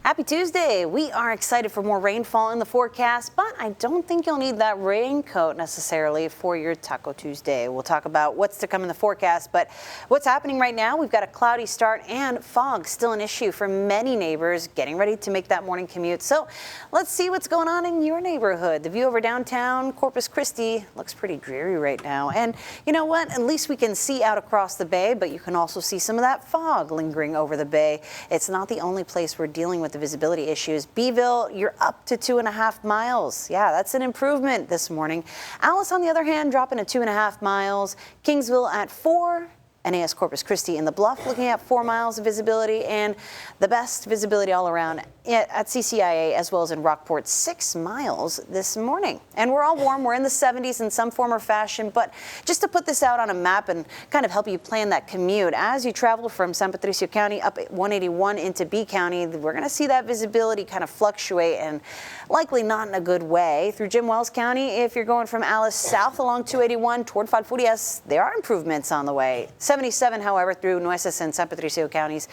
Happy Tuesday. We are excited for more rainfall in the forecast, but I don't think you'll need that raincoat necessarily for your Taco Tuesday. We'll talk about what's to come in the forecast, but what's happening right now, we've got a cloudy start and fog still an issue for many neighbors getting ready to make that morning commute. So let's see what's going on in your neighborhood. The view over downtown Corpus Christi looks pretty dreary right now. And you know what? At least we can see out across the bay, but you can also see some of that fog lingering over the bay. It's not the only place we're dealing with the visibility issues. Beeville, you're up to 2.5 miles. Yeah, that's an improvement this morning. Alice, on the other hand, dropping to 2.5 miles. Kingsville at 4. NAS Corpus Christi in the Bluff looking at 4 miles of visibility, and the best visibility all around at CCIA as well as in Rockport, 6 miles this morning. And we're all warm. We're in the 70s in some form or fashion, but just to put this out on a map and kind of help you plan that commute as you travel from San Patricio County up 181 into B County, we're going to see that visibility kind of fluctuate and likely not in a good way. Through Jim Wells County, if you're going from Alice south along 281 toward Falfurrias, there are improvements on the way. 77, however, through Nueces and San Patricio counties,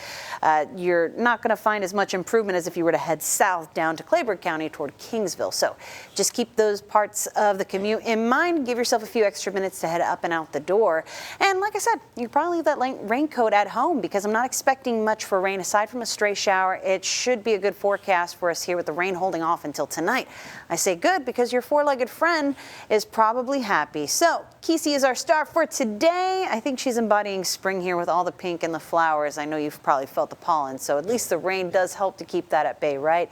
you're not going to find as much improvement as if you were to head south down to Clayburgh County toward Kingsville. So just keep those parts of the commute in mind. Give yourself a few extra minutes to head up and out the door. And like I said, you probably leave that raincoat at home because I'm not expecting much for rain aside from a stray shower. It should be a good forecast for us here with the rain holding off until tonight. I say good because your four-legged friend is probably happy. So Kesey is our star for today. I think she's embodying spring here with all the pink and the flowers. I know you've probably felt the pollen, so at least the rain does help to keep that at bay, right?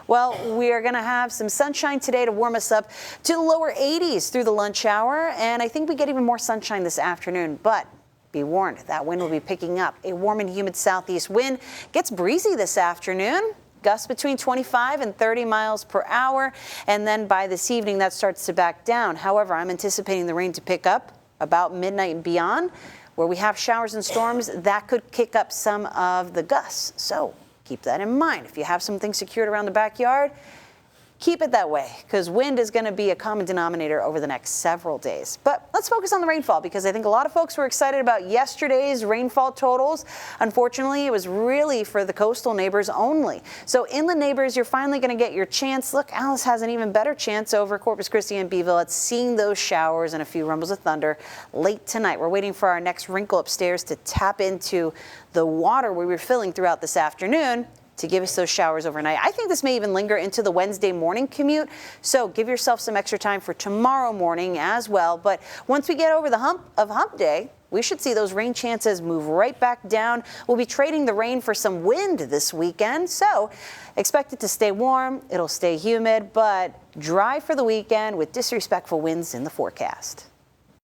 Well, we are going to have some sunshine today to warm us up to the lower 80s through the lunch hour, and I think we get even more sunshine this afternoon, but be warned, that wind will be picking up. A warm and humid southeast wind gets breezy this afternoon. Gusts between 25 and 30 miles per hour, and then by this evening that starts to back down. However, I'm anticipating the rain to pick up about midnight and beyond. Where we have showers and storms, that could kick up some of the gusts. So keep that in mind. If you have something secured around the backyard, keep it that way because wind is going to be a common denominator over the next several days. But let's focus on the rainfall because I think a lot of folks were excited about yesterday's rainfall totals. Unfortunately, it was really for the coastal neighbors only. So inland neighbors, you're finally going to get your chance. Look, Alice has an even better chance over Corpus Christi and Beeville at seeing those showers and a few rumbles of thunder late tonight. We're waiting for our next wrinkle upstairs to tap into the water we were filling throughout this afternoon to give us those showers overnight. I think this may even linger into the Wednesday morning commute, so give yourself some extra time for tomorrow morning as well. But once we get over the hump of hump day, we should see those rain chances move right back down. We'll be trading the rain for some wind this weekend, so expect it to stay warm, it'll stay humid, but dry for the weekend with disrespectful winds in the forecast.